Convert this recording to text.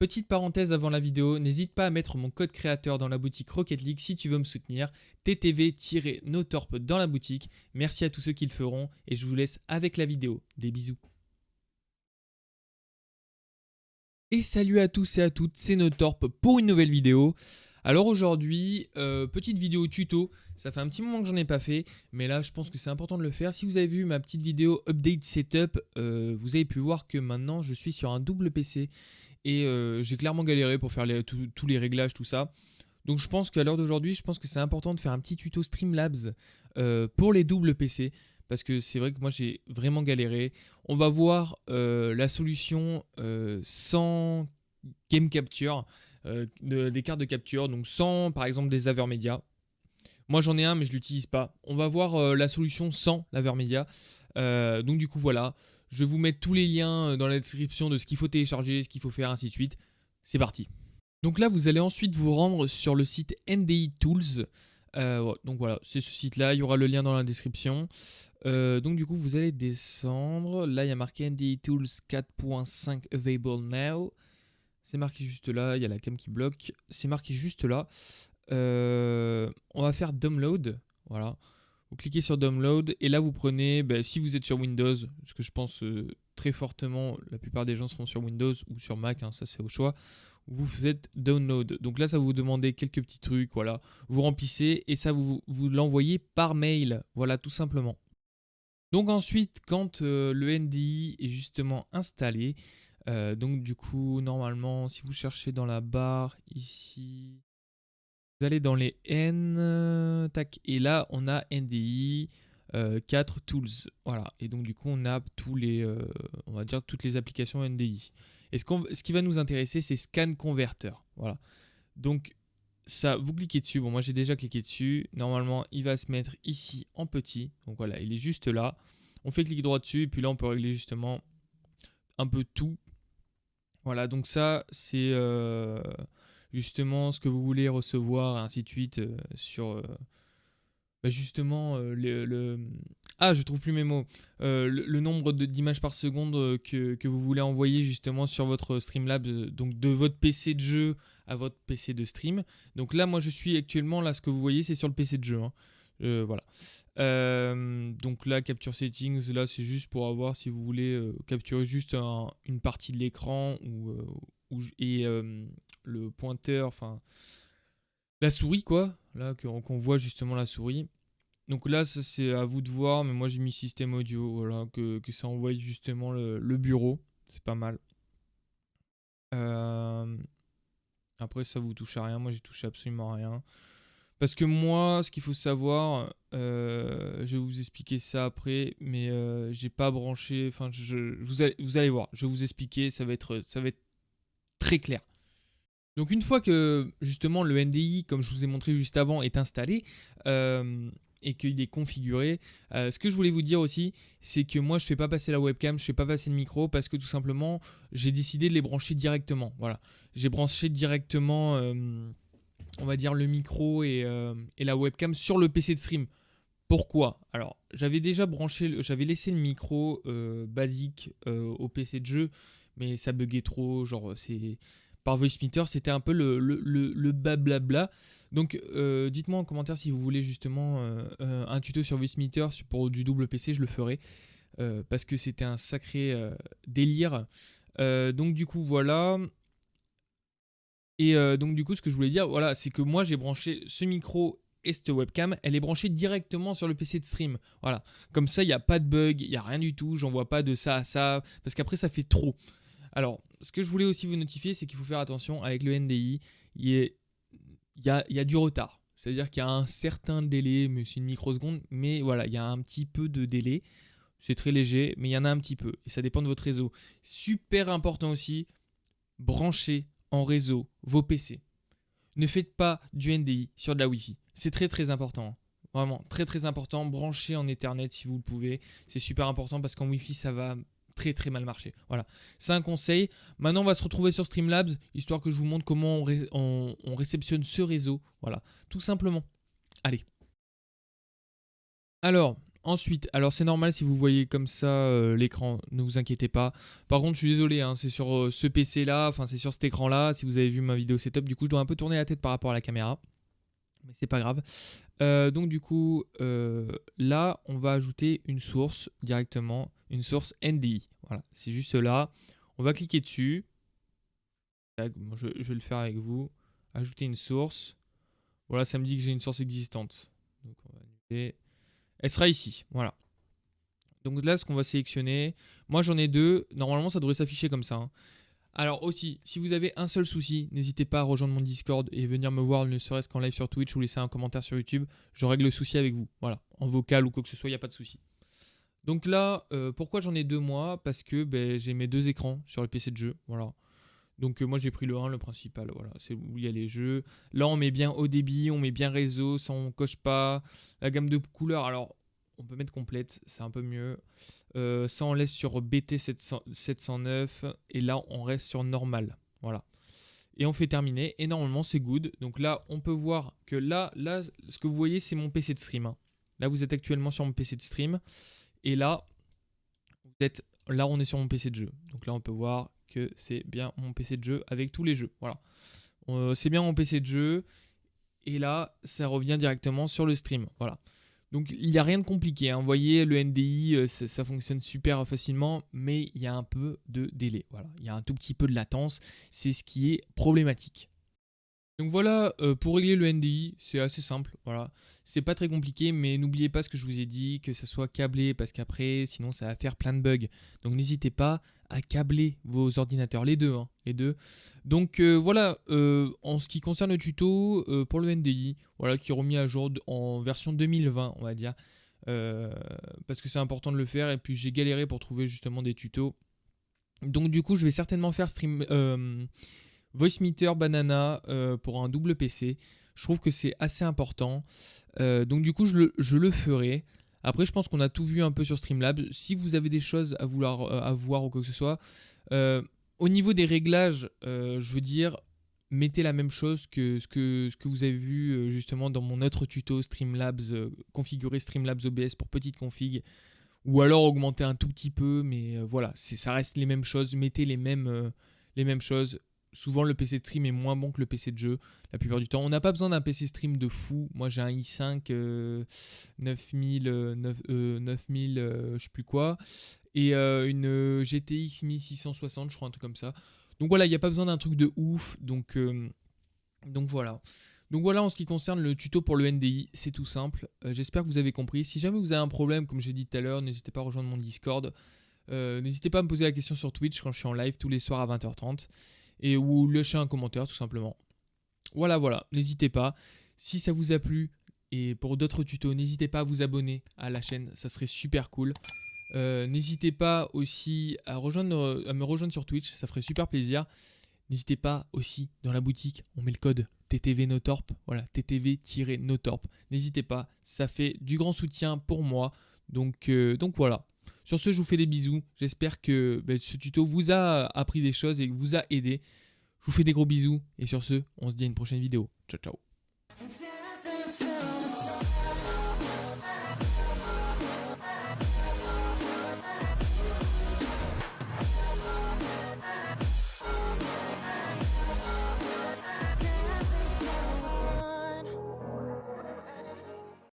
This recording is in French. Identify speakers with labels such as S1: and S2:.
S1: Petite parenthèse avant la vidéo, n'hésite pas à mettre mon code créateur dans la boutique Rocket League si tu veux me soutenir. TTV-Notorp dans la boutique. Merci à tous ceux qui le feront et je vous laisse avec la vidéo. Des bisous. Et salut à tous et à toutes, c'est Notorp pour une nouvelle vidéo. Alors aujourd'hui, petite vidéo tuto, ça fait un petit moment que j'en ai pas fait, mais là je pense que c'est important de le faire. Si vous avez vu ma petite vidéo update setup, vous avez pu voir que maintenant je suis sur un double PC et j'ai clairement galéré pour faire tous les réglages, tout ça. Donc je pense qu'à l'heure d'aujourd'hui, je pense que c'est important de faire un petit tuto Streamlabs pour les doubles PC. Parce que c'est vrai que moi j'ai vraiment galéré. On va voir la solution sans game capture, des cartes de capture, donc sans par exemple des Avermedia. Moi j'en ai un mais je l'utilise pas. On va voir la solution sans l'Avermedia. Donc du coup voilà, je vais vous mettre tous les liens dans la description de ce qu'il faut télécharger, ce qu'il faut faire, ainsi de suite. C'est parti. Donc là vous allez ensuite vous rendre sur le site NDI Tools. Donc voilà, c'est ce site là, il y aura le lien dans la description. Donc du coup vous allez descendre, là il y a marqué NDI Tools 4.5 Available Now, c'est marqué juste là, il y a la cam qui bloque, c'est marqué juste là. On va faire Download, voilà, vous cliquez sur Download et là vous prenez, si vous êtes sur Windows, ce que je pense très fortement, la plupart des gens seront sur Windows ou sur Mac, hein, ça c'est au choix. Vous faites download, donc là ça va vous demander quelques petits trucs, voilà, vous remplissez et ça vous l'envoyez par mail, voilà, tout simplement. Donc ensuite, quand le NDI est justement installé, donc du coup normalement si vous cherchez dans la barre ici, vous allez dans les N, tac, et là on a NDI 4 tools, voilà, et donc du coup on a tous les, on va dire toutes les applications NDI. Et ce qui va nous intéresser, c'est Scan Converter. Voilà. Donc, ça, vous cliquez dessus. Bon, moi, j'ai déjà cliqué dessus. Normalement, il va se mettre ici en petit. Donc, voilà, il est juste là. On fait clic droit dessus. Et puis là, on peut régler justement un peu tout. Voilà, donc ça, c'est justement ce que vous voulez recevoir, et ainsi de suite, sur justement Ah, je trouve plus mes mots. Le nombre d'images par seconde que vous voulez envoyer justement sur votre Streamlabs, donc de votre PC de jeu à votre PC de stream. Donc là, moi, je suis actuellement, là, ce que vous voyez, c'est sur le PC de jeu. Hein. Voilà. Donc là, Capture Settings, là, c'est juste pour avoir, si vous voulez, capturer juste une partie de l'écran et le pointeur, enfin, la souris, quoi. Là, qu'on voit justement la souris. Donc là, ça c'est à vous de voir, mais moi j'ai mis système audio, voilà, que ça envoie justement le bureau, c'est pas mal. Après ça vous touche à rien, moi j'ai touché absolument à rien. Parce que moi, ce qu'il faut savoir, je vais vous expliquer ça après, mais j'ai pas branché, enfin vous allez voir, je vais vous expliquer, ça va être très clair. Donc une fois que justement le NDI, comme je vous ai montré juste avant, est installé, et qu'il est configuré. Ce que je voulais vous dire aussi, c'est que moi je ne fais pas passer la webcam, je ne fais pas passer le micro parce que tout simplement j'ai décidé de les brancher directement. Voilà, j'ai branché directement, on va dire le micro et la webcam sur le PC de stream. Pourquoi? Alors j'avais déjà branché, j'avais laissé le micro basique au PC de jeu, mais ça buguait trop, genre c'est... Par VoiceMeeter, c'était un peu le blablabla. Donc, dites-moi en commentaire si vous voulez justement un tuto sur VoiceMeeter pour du double PC, je le ferai. Parce que c'était un sacré délire. Donc, du coup, voilà. Et donc, du coup, ce que je voulais dire, voilà, c'est que moi, j'ai branché ce micro et cette webcam, elle est branchée directement sur le PC de stream. Voilà. Comme ça, il n'y a pas de bug, il n'y a rien du tout. J'envoie pas de ça à ça. Parce qu'après, ça fait trop. Alors, ce que je voulais aussi vous notifier, c'est qu'il faut faire attention avec le NDI. Il y a du retard. C'est-à-dire qu'il y a un certain délai, mais c'est une microseconde, mais voilà, il y a un petit peu de délai. C'est très léger, mais il y en a un petit peu. Et ça dépend de votre réseau. Super important aussi, branchez en réseau vos PC. Ne faites pas du NDI sur de la Wi-Fi. C'est très très important. Vraiment, très très important. Branchez en Ethernet si vous le pouvez. C'est super important parce qu'en Wi-Fi, ça va très très mal marcher. Voilà, c'est un conseil. Maintenant, on va se retrouver sur Streamlabs, histoire que je vous montre comment on réceptionne ce réseau. Voilà, tout simplement. Allez. Alors, Ensuite, alors c'est normal si vous voyez comme ça l'écran, ne vous inquiétez pas. Par contre, je suis désolé, hein, c'est sur ce PC là, enfin c'est sur cet écran là. Si vous avez vu ma vidéo setup, du coup je dois un peu tourner la tête par rapport à la caméra. Mais c'est pas grave. Donc du coup, là on va ajouter une source directement, une source NDI. Voilà, c'est juste là. On va cliquer dessus. Tac, bon, je vais le faire avec vous. Ajouter une source. Voilà, ça me dit que j'ai une source existante. Donc on va annuler. Elle sera ici, voilà. Donc là, ce qu'on va sélectionner, moi j'en ai deux, normalement ça devrait s'afficher comme ça. Hein. Alors aussi, si vous avez un seul souci, n'hésitez pas à rejoindre mon Discord et venir me voir, ne serait-ce qu'en live sur Twitch ou laisser un commentaire sur YouTube, je règle le souci avec vous, voilà, en vocal ou quoi que ce soit, il n'y a pas de souci. Donc là, pourquoi j'en ai deux moi? Parce que j'ai mes deux écrans sur le PC de jeu, voilà. Donc moi j'ai pris le 1, le principal, voilà, c'est où il y a les jeux. Là on met bien haut débit, on met bien réseau, ça on coche pas. La gamme de couleurs, alors on peut mettre complète, c'est un peu mieux. Ça on laisse sur BT 709 et là on reste sur normal, voilà. Et on fait terminer et normalement c'est good. Donc là on peut voir que là ce que vous voyez c'est mon PC de stream. Hein. Là vous êtes actuellement sur mon PC de stream et là on est sur mon PC de jeu. Donc là on peut voir que c'est bien mon PC de jeu avec tous les jeux. Voilà. C'est bien mon PC de jeu. Et là, ça revient directement sur le stream. Voilà. Donc il n'y a rien de compliqué. Hein. Vous voyez, le NDI, ça fonctionne super facilement, mais il y a un peu de délai. Voilà. Il y a un tout petit peu de latence. C'est ce qui est problématique. Donc voilà, pour régler le NDI, c'est assez simple, voilà. C'est pas très compliqué, mais n'oubliez pas ce que je vous ai dit, que ça soit câblé, parce qu'après, sinon ça va faire plein de bugs. Donc n'hésitez pas à câbler vos ordinateurs, les deux, hein, les deux. Donc voilà, en ce qui concerne le tuto pour le NDI, voilà, qui est remis à jour en version 2020, on va dire. Parce que c'est important de le faire, et puis j'ai galéré pour trouver justement des tutos. Donc du coup, je vais certainement faire Voicemeeter Banana pour un double PC. Je trouve que c'est assez important. Donc du coup, je le ferai. Après, je pense qu'on a tout vu un peu sur Streamlabs. Si vous avez des choses à vouloir à voir ou quoi que ce soit, au niveau des réglages, je veux dire, mettez la même chose que ce que vous avez vu justement dans mon autre tuto Streamlabs, configurer Streamlabs OBS pour petite config. Ou alors augmenter un tout petit peu, mais voilà, ça reste les mêmes choses. Mettez les mêmes choses. Souvent, le PC de stream est moins bon que le PC de jeu, la plupart du temps. On n'a pas besoin d'un PC stream de fou. Moi, j'ai un i5 9000, je sais plus quoi, et une GTX 1660, je crois, un truc comme ça. Donc voilà, il n'y a pas besoin d'un truc de ouf. Donc voilà. Donc voilà en ce qui concerne le tuto pour le NDI, c'est tout simple. J'espère que vous avez compris. Si jamais vous avez un problème, comme j'ai dit tout à l'heure, n'hésitez pas à rejoindre mon Discord. N'hésitez pas à me poser la question sur Twitch quand je suis en live tous les soirs à 20h30. Et ou lâcher un commentaire tout simplement. Voilà, n'hésitez pas. Si ça vous a plu et pour d'autres tutos, n'hésitez pas à vous abonner à la chaîne, ça serait super cool. N'hésitez pas aussi à me rejoindre sur Twitch, ça ferait super plaisir. N'hésitez pas aussi dans la boutique, on met le code TTV Notorp, voilà, TTV-Notorp. N'hésitez pas, ça fait du grand soutien pour moi. Donc voilà. Sur ce, je vous fais des bisous. J'espère que ce tuto vous a appris des choses et vous a aidé. Je vous fais des gros bisous. Et sur ce, on se dit à une prochaine vidéo. Ciao, ciao.